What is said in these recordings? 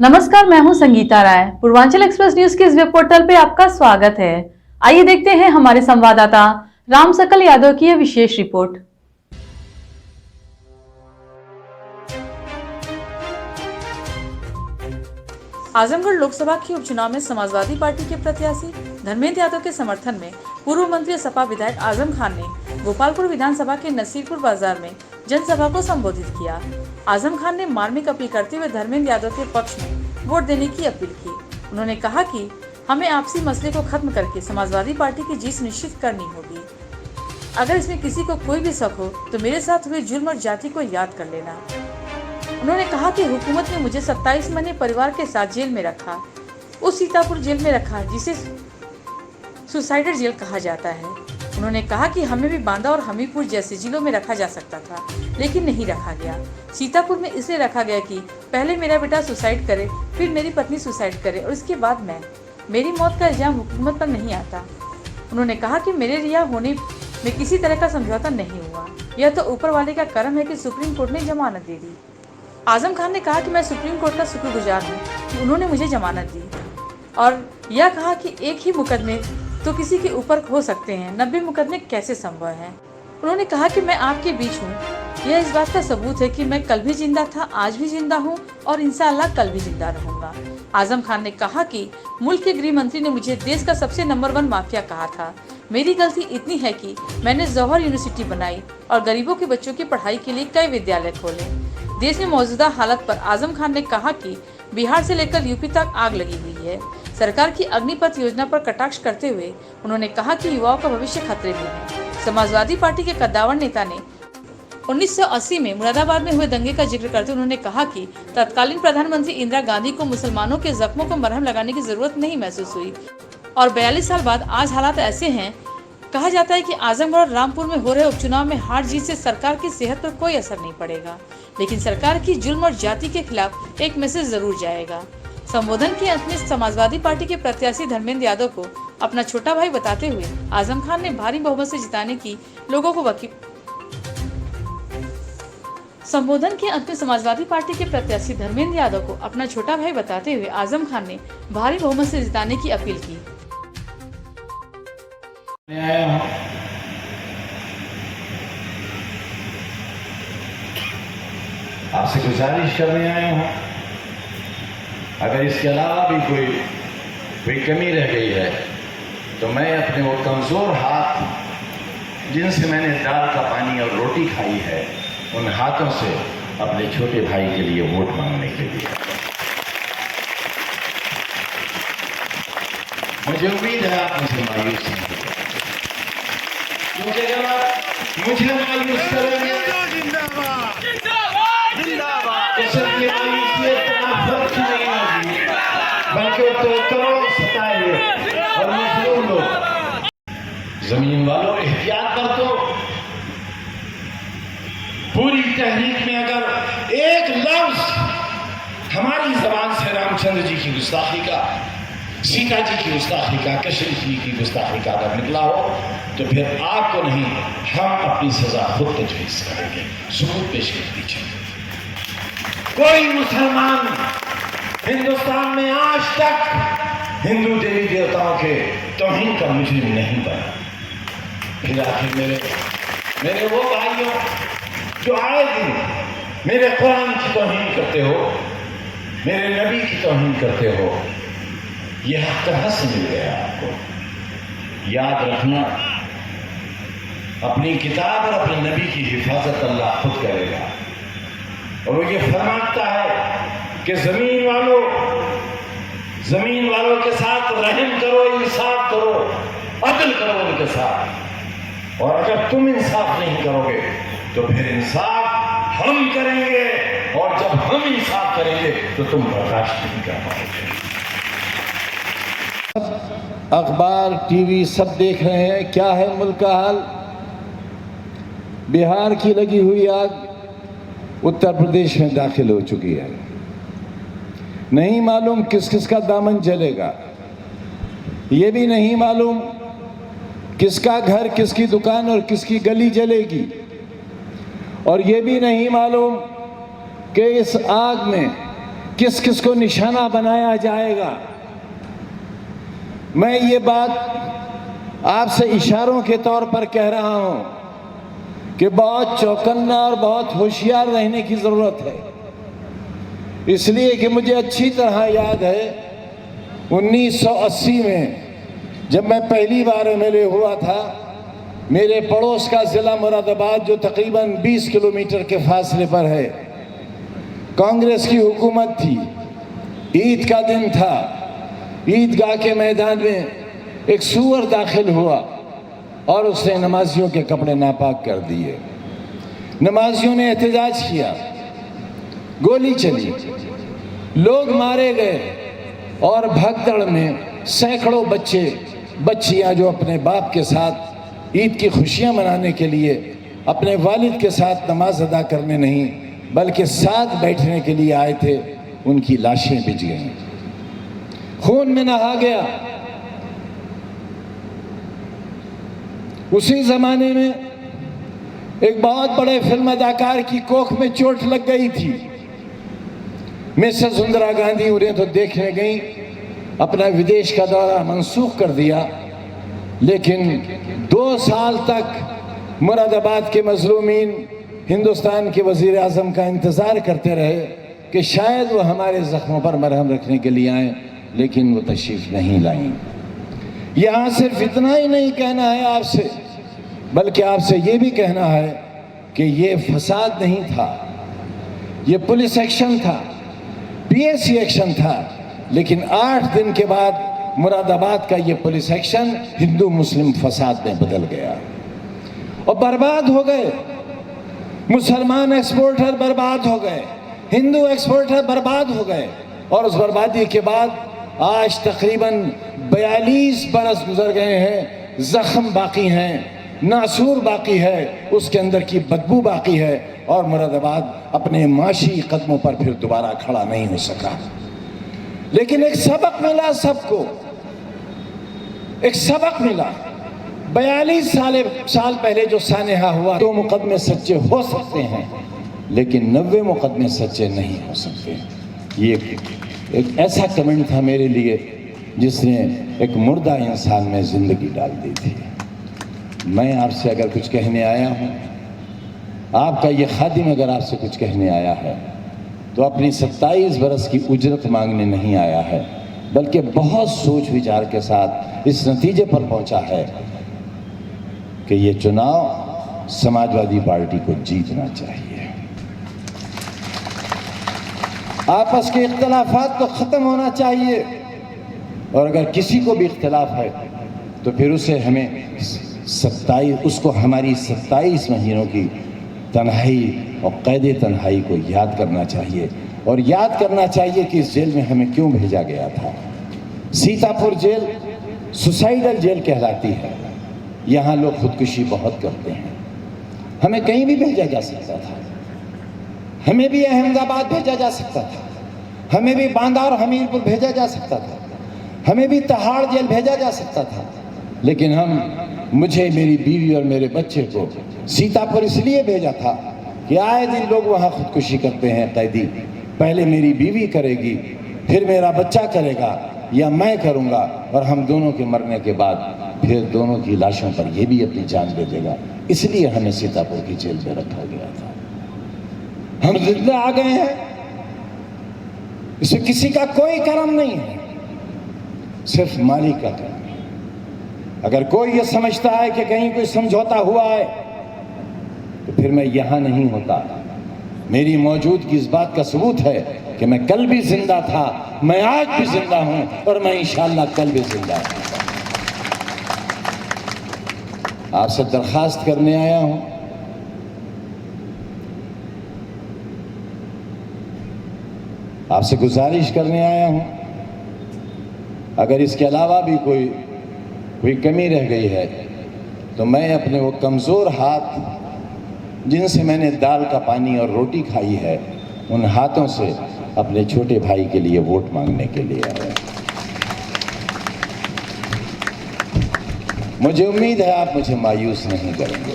नमस्कार, मैं हूं संगीता राय। पूर्वांचल एक्सप्रेस न्यूज के इस वेब पोर्टल पे आपका स्वागत है। आइए देखते हैं हमारे संवाददाता राम सकल यादव की यह विशेष रिपोर्ट। आजमगढ़ लोकसभा के उपचुनाव में समाजवादी पार्टी के प्रत्याशी धर्मेंद्र यादव के समर्थन में पूर्व मंत्री और सपा विधायक आजम खान ने गोपालपुर विधानसभा के नसीरपुर बाजार में जनसभा को संबोधित किया। आजम खान ने मार्मिक अपील करते हुए धर्मेंद्र यादव के पक्ष में वोट देने की अपील की। उन्होंने कहा कि हमें आपसी मसले को खत्म करके समाजवादी पार्टी की जीत सुनिश्चित करनी होगी। अगर इसमें किसी को कोई भी शक हो तो मेरे साथ हुए जुल्म और जाति को याद कर लेना। उन्होंने कहा कि हुकूमत ने मुझे 27 महीने परिवार के साथ जेल में रखा, उस सीतापुर जेल में रखा जिसे सुसाइडर जेल कहा जाता है। उन्होंने कहा कि हमें भी बांदा और हमीरपुर जैसे जिलों में रखा जा सकता था, लेकिन नहीं रखा गया। सीतापुर में इसलिए रखा गया कि पहले मेरा बेटा सुसाइड करे, फिर मेरी पत्नी सुसाइड करे और इसके बाद मैं। मेरी मौत का इल्जाम हुकूमत पर नहीं आता। उन्होंने कहा कि मेरे रिहा होने में किसी तरह का समझौता नहीं हुआ, यह तो ऊपर वाले का करम है कि सुप्रीम कोर्ट ने जमानत दे दी। आजम खान ने कहा कि मैं सुप्रीम कोर्ट का शुक्रगुजार हूँ कि उन्होंने मुझे जमानत दी और यह कहा कि एक ही मुकदमे तो किसी के ऊपर हो सकते हैं, 90 मुकदमे कैसे संभव हैं। उन्होंने कहा कि मैं आपके बीच हूँ, यह इस बात का सबूत है कि मैं कल भी जिंदा था, आज भी जिंदा हूँ और इंशाअल्लाह कल भी जिंदा रहूंगा। आजम खान ने कहा कि मुल्क के गृह मंत्री ने मुझे देश का सबसे नंबर 1 माफिया कहा था। मेरी गलती इतनी है कि मैंने जौहर यूनिवर्सिटी बनाई और गरीबों के बच्चों की पढ़ाई के लिए कई विद्यालय खोले। देश में मौजूदा हालत पर आजम खान ने कहा कि बिहार से लेकर यूपी तक आग लगी हुई है। सरकार की अग्निपथ योजना पर कटाक्ष करते हुए उन्होंने कहा कि युवाओं का भविष्य खतरे में है। समाजवादी पार्टी के कद्दावर नेता ने 1980 में मुरादाबाद में हुए दंगे का जिक्र करते उन्होंने कहा कि तत्कालीन प्रधानमंत्री इंदिरा गांधी को मुसलमानों के जख्मों को मरहम लगाने की जरूरत नहीं महसूस हुई और 42 साल बाद आज हालात ऐसे हैं। कहा जाता है कि आजमगढ़ और रामपुर में हो रहे उपचुनाव में हार जीत से सरकार की सेहत पर कोई असर नहीं पड़ेगा, लेकिन सरकार की जुल्म और जाति के खिलाफ एक मैसेज जरूर जाएगा। संबोधन के अंत में समाजवादी पार्टी के प्रत्याशी धर्मेंद्र यादव को अपना छोटा भाई बताते हुए आजम खान ने भारी बहुमत से जिताने की लोगों को संबोधन के अंत में समाजवादी पार्टी के प्रत्याशी धर्मेंद्र यादव को अपना छोटा भाई बताते हुए आजम खान ने भारी बहुमत से जिताने की अपील की। आपसे गुजारिश करने आया हूं, अगर इसके अलावा भी कोई कमी रह गई है तो मैं अपने वो कमजोर हाथ जिनसे मैंने दाल का पानी और रोटी खाई है उन हाथों से अपने छोटे भाई के लिए वोट मांगने के लिए। मुझे उम्मीद है आप मुझे मायूस नहीं करेंगे, क्योंकि अगर मुझे मायूस करेंगे और मजलूम लोग। जमीन वालों एहतियात कर दो, पूरी तहरीक में अगर एक लफ्ज हमारी जबान से रामचंद्र जी की गुस्ताखी का, सीता जी की गुस्ताखी का, कृष्ण जी की गुस्ताखी का अगर निकला हो तो फिर आपको नहीं, हम अपनी सजा खुद तजवीज करेंगे। सबूत पेश कर दीजिए। कोई मुसलमान हिंदुस्तान में आज तक हिंदू देवी देवताओं के तौहीन का मुजरिम नहीं बना। फिर आखिर मेरे वो भाइयों जो आए दिन मेरे कुरान की तौहीन करते हो, मेरे नबी की तौहीन करते हो, यह हक कहां से मिल गया आपको? याद रखना, अपनी किताब और अपने नबी की हिफाजत अल्लाह खुद करेगा। और वो ये फरमाता है कि जमीन वालों के साथ रहम करो, इंसाफ करो, अदल करो उनके साथ। और अगर तुम इंसाफ नहीं करोगे तो फिर इंसाफ हम करेंगे, और जब हम इंसाफ करेंगे तो तुम बर्दाश्त नहीं कर पाओगे। अखबार टीवी सब देख रहे हैं क्या है मुल्क का हाल। बिहार की लगी हुई आग उत्तर प्रदेश में दाखिल हो चुकी है। नहीं मालूम किस किस का दामन जलेगा, ये भी नहीं मालूम किसका घर, किसकी दुकान और किसकी गली जलेगी, और ये भी नहीं मालूम कि इस आग में किस किस को निशाना बनाया जाएगा। मैं ये बात आपसे इशारों के तौर पर कह रहा हूं कि बहुत चौकन्ना और बहुत होशियार रहने की जरूरत है, इसलिए कि मुझे अच्छी तरह याद है 1980 में जब मैं पहली बार एमएलए हुआ था, मेरे पड़ोस का जिला मुरादाबाद जो तकरीबन 20 किलोमीटर के फासले पर है, कांग्रेस की हुकूमत थी। ईद का दिन था, ईदगाह के मैदान में एक सूअर दाखिल हुआ और उसने नमाजियों के कपड़े नापाक कर दिए। नमाजियों ने एहतजाज किया, गोली चली, लोग मारे गए और भगदड़ में सैकड़ों बच्चे बच्चियां जो अपने बाप के साथ ईद की खुशियां मनाने के लिए अपने वालिद के साथ नमाज अदा करने नहीं बल्कि साथ बैठने के लिए आए थे, उनकी लाशें बिछ गईं, खून में नहा गया। उसी जमाने में एक बहुत बड़े फिल्म अदाकार की कोख में चोट लग गई थी। मिसेस इंदिरा गांधी उन्हें तो देखने गई, अपना विदेश का दौरा मंसूख कर दिया, लेकिन 2 साल तक मुरादाबाद के मजलूमीन हिंदुस्तान के वजीर आजम का इंतज़ार करते रहे कि शायद वो हमारे ज़ख्मों पर मरहम रखने के लिए आए, लेकिन वो तशरीफ़ नहीं लाईं। यहाँ सिर्फ इतना ही नहीं कहना है आपसे, बल्कि आपसे ये भी कहना है कि ये फसाद नहीं था, ये पुलिस एक्शन था, पीएसी एक्शन था, लेकिन 8 दिन के बाद मुरादाबाद का ये पुलिस एक्शन हिंदू मुस्लिम फसाद में बदल गया और बर्बाद हो गए। मुसलमान एक्सपोर्टर बर्बाद हो गए, हिंदू एक्सपोर्टर बर्बाद हो गए, और उस बर्बादी के बाद आज तकरीबन 42 बरस गुजर गए हैं, जख्म बाकी हैं, नासूर बाकी है, उसके अंदर की बदबू बाकी है, और मुरादाबाद अपने माशी कदमों पर फिर दोबारा खड़ा नहीं हो सका। लेकिन एक सबक मिला सबको, एक सबक मिला। 42 साल पहले जो सानेहा हुआ, 2 मुकदमे सच्चे हो सकते हैं, लेकिन 90 मुकदमे सच्चे नहीं हो सकते। ये एक ऐसा कमेंट था मेरे लिए जिसने एक मुर्दा इंसान में जिंदगी डाल दी थी। मैं आपसे अगर कुछ कहने आया हूँ, आपका ये खादिम अगर आपसे कुछ कहने आया है, तो अपनी 27 बरस की उजरत मांगने नहीं आया है, बल्कि बहुत सोच विचार के साथ इस नतीजे पर पहुंचा है कि ये चुनाव समाजवादी पार्टी को जीतना चाहिए। आपस के इख्तलाफात तो ख़त्म होना चाहिए, और अगर किसी को भी इख्तलाफ है तो फिर उसे हमें 27 उसको हमारी 27 महीनों की तन्हाई और कैद तन्हाई को याद करना चाहिए, और याद करना चाहिए कि इस जेल में हमें क्यों भेजा गया था। सीतापुर जेल सुसाइडल जेल कहलाती है, यहाँ लोग खुदकुशी बहुत करते हैं। हमें कहीं भी भेजा जा सकता था, हमें भी अहमदाबाद भेजा जा सकता था, हमें भी बांदा और हमीरपुर भेजा जा सकता था, हमें भी तिहाड़ जेल भेजा जा सकता था, लेकिन मुझे, मेरी बीवी और मेरे बच्चे को सीतापुर इसलिए भेजा था कि आए दिन लोग वहाँ खुदकुशी करते हैं कैदी। पहले मेरी बीवी करेगी, फिर मेरा बच्चा करेगा, या मैं करूँगा, और हम दोनों के मरने के बाद फिर दोनों की लाशों पर ये भी अपनी जान दे देगा। इसलिए हमें सीतापुर की जेल में रखा गया था। हम जिंदा आ गए हैं, इसमें किसी का कोई कर्म नहीं है, सिर्फ मालिक का कर्म। अगर कोई ये समझता है कि कहीं कोई समझौता हुआ है, तो फिर मैं यहां नहीं होता। मेरी मौजूदगी इस बात का सबूत है कि मैं कल भी जिंदा था, मैं आज भी जिंदा हूं, और मैं इंशाअल्लाह कल भी जिंदा हूं। आपसे दरखास्त करने आया हूं, आपसे गुजारिश करने आया हूं, अगर इसके अलावा भी कोई कमी रह गई है तो मैं अपने वो कमज़ोर हाथ जिनसे मैंने दाल का पानी और रोटी खाई है, उन हाथों से अपने छोटे भाई के लिए वोट मांगने के लिए आया। मुझे उम्मीद है आप मुझे मायूस नहीं करेंगे,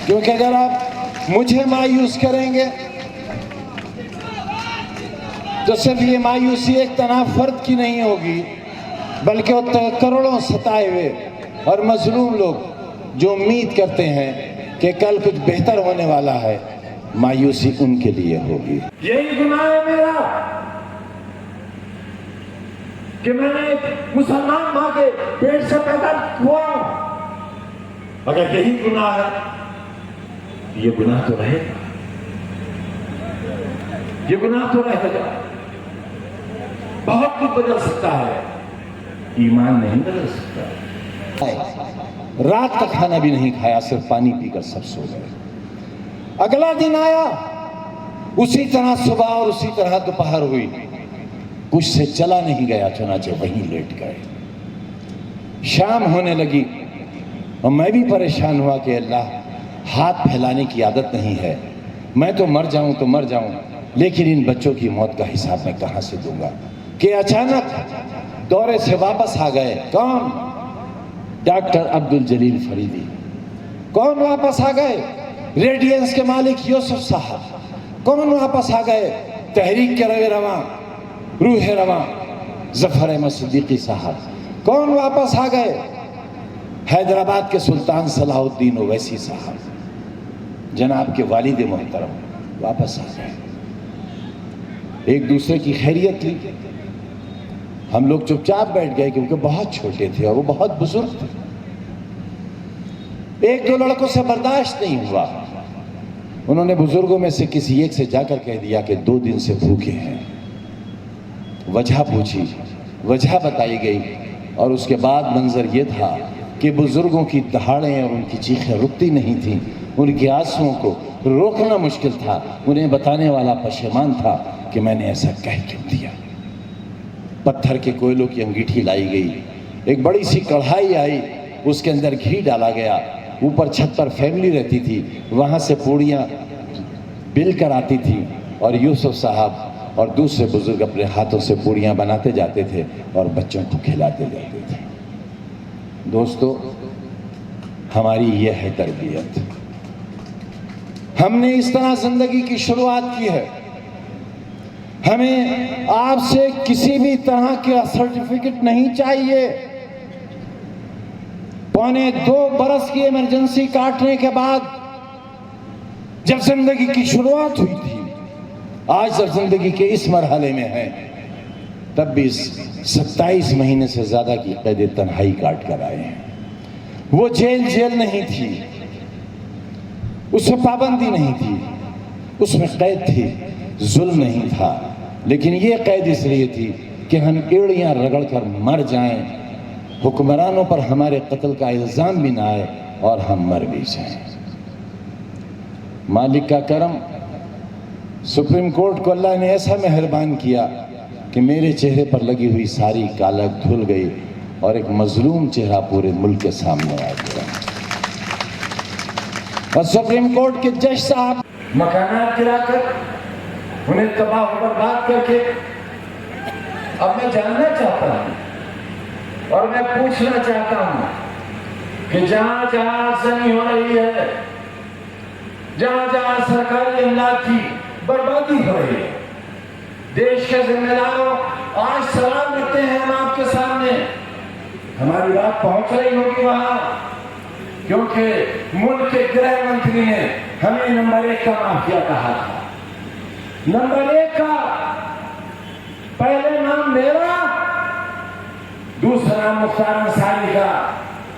क्योंकि अगर आप मुझे मायूस करेंगे तो सिर्फ ये मायूसी एक तनाव फर्द की नहीं होगी, बल्कि वो करोड़ों सताए हुए और मजलूम लोग जो उम्मीद करते हैं कि कल कुछ बेहतर होने वाला है, मायूसी उनके लिए होगी। यही गुनाह है मेरा कि मैंने मुसलमान मां के पेट से पैदा हुआ। अगर यही गुनाह है, ये गुनाह तो रहेगा, ये गुनाह तो रहेगा। बहुत कुछ बदल सकता है, ईमान नहीं बदल सकता। रात का खाना भी नहीं खाया, सिर्फ पानी पीकर सब सो गए। अगला दिन आया, उसी तरह सुबह और उसी तरह दोपहर हुई, कुछ से चला नहीं गया, चुनाचे वहीं लेट गए। शाम होने लगी और मैं भी परेशान हुआ कि अल्लाह, हाथ फैलाने की आदत नहीं है, मैं तो मर जाऊं तो मर जाऊं, लेकिन इन बच्चों की मौत का हिसाब मैं कहां से दूंगा। कि अचानक दौरे से वापस आ गए। कौन? डॉक्टर अब्दुल जलील फरीदी। कौन वापस आ गए? रेडियंस के मालिक यूसुफ साहब। कौन वापस आ गए? तहरीक के रवे रवा, रूह रवा जफर अहमद सिद्दीकी साहब। कौन वापस आ गए? हैदराबाद के सुल्तान सलाहुद्दीन ओवैसी साहब, जनाब के वालिद मोहतरम वापस आ गए। एक दूसरे की खैरियत ली। हम लोग चुपचाप बैठ गए क्योंकि बहुत छोटे थे और वो बहुत बुजुर्ग थे। एक दो लड़कों से बर्दाश्त नहीं हुआ, उन्होंने बुजुर्गों में से किसी एक से जाकर कह दिया कि 2 दिन से भूखे हैं। वजह पूछी, वजह बताई गई और उसके बाद मंजर ये था कि बुजुर्गों की दहाड़ें और उनकी चीखें रुकती नहीं थीं, उनके आंसुओं को रोकना मुश्किल था। उन्हें बताने वाला पशेमान था कि मैंने ऐसा कह क्यों दिया। पत्थर के कोयलों की अंगीठी लाई गई, एक बड़ी सी कढ़ाई आई, उसके अंदर घी डाला गया। ऊपर छत पर फैमिली रहती थी, वहाँ से पूड़ियाँ बिल कर आती थी और यूसुफ साहब और दूसरे बुजुर्ग अपने हाथों से पूड़ियाँ बनाते जाते थे और बच्चों को खिलाते जाते थे। दोस्तों, हमारी यह है तरबियत। हमने इस तरह जिंदगी की शुरुआत की है। हमें आपसे किसी भी तरह का सर्टिफिकेट नहीं चाहिए। 2.25 बरस की इमरजेंसी काटने के बाद जब जिंदगी की शुरुआत हुई थी, आज जब जिंदगी के इस मरहले में है, तब भी 27 महीने से ज्यादा की कैद तन्हाई काट कर आए हैं। वो जेल नहीं थी, उसमें पाबंदी नहीं थी, उसमें कैद थी, जुल्म नहीं था, लेकिन ये कैद इसलिए थी कि हम एड़ियां रगड़ कर मर जाएं, हुक्मरानों पर हमारे कत्ल का इल्जाम भी ना आए और हम मर भी जाएं। मालिक का करम, सुप्रीम कोर्ट को अल्लाह ने ऐसा मेहरबान किया कि मेरे चेहरे पर लगी हुई सारी कालक धुल गई और एक मजलूम चेहरा पूरे मुल्क के सामने आ गया। और सुप्रीम कोर्ट के जज साहब मकानात गिराकर, उन्हें तबाह बर्बाद करके, अब मैं जानना चाहता हूं और मैं पूछना चाहता हूं कि जहां जहां आगजनी हो रही है, जहां जहां सरकारी इमदाद की बर्बादी हो रही है, देश के जिम्मेदारों, आज सलाम रखते हैं हम आपके सामने। हमारी बात पहुंच रही होगी वहां, क्योंकि मुल्क के गृह मंत्री ने हमें नंबर 1 का माफिया कहा था। नंबर 1 का पहले नाम मेरा, दूसरा नाम मुख्तार अंसारी का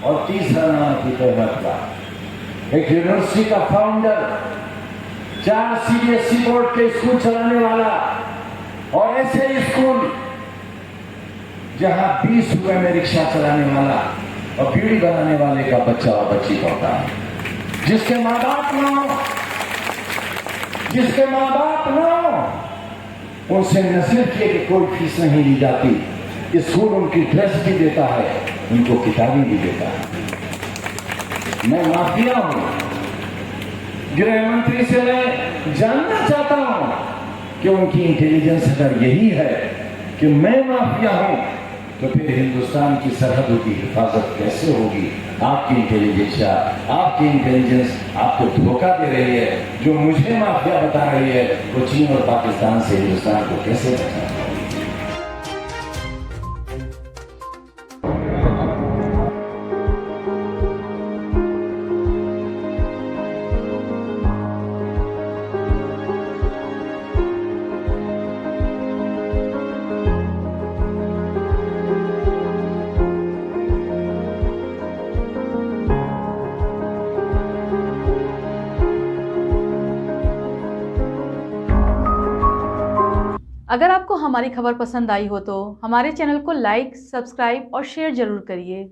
और तीसरा नाम अतीक अहमद का। एक यूनिवर्सिटी का फाउंडर, 4 CBSE बोर्ड के स्कूल चलाने वाला और ऐसे ही स्कूल जहां 20 रुपए में रिक्शा चलाने वाला और बीड़ी बनाने वाले का बच्चा और बच्ची पढ़ता है, जिसके माँ बाप ना हो, जिसके माँ बाप ना हो, उनसे नसीहत किए कि कोई फीस नहीं ली जाती, स्कूल उनकी ड्रेस भी देता है, उनको किताबें भी देता है। मैं माफिया हूं। गृह मंत्री से मैं जानना चाहता हूं कि उनकी इंटेलिजेंस अगर यही है कि मैं माफिया हूं, तो फिर हिंदुस्तान की सरहदों की हिफाजत कैसे होगी? आपकी इंटेलिजेंस आपको धोखा दे रही है। जो मुझे माफिया बता रही है वो चीन और पाकिस्तान से हिंदुस्तान को कैसे बचाएगा? अगर आपको हमारी खबर पसंद आई हो तो हमारे चैनल को लाइक, सब्सक्राइब और शेयर जरूर करिए।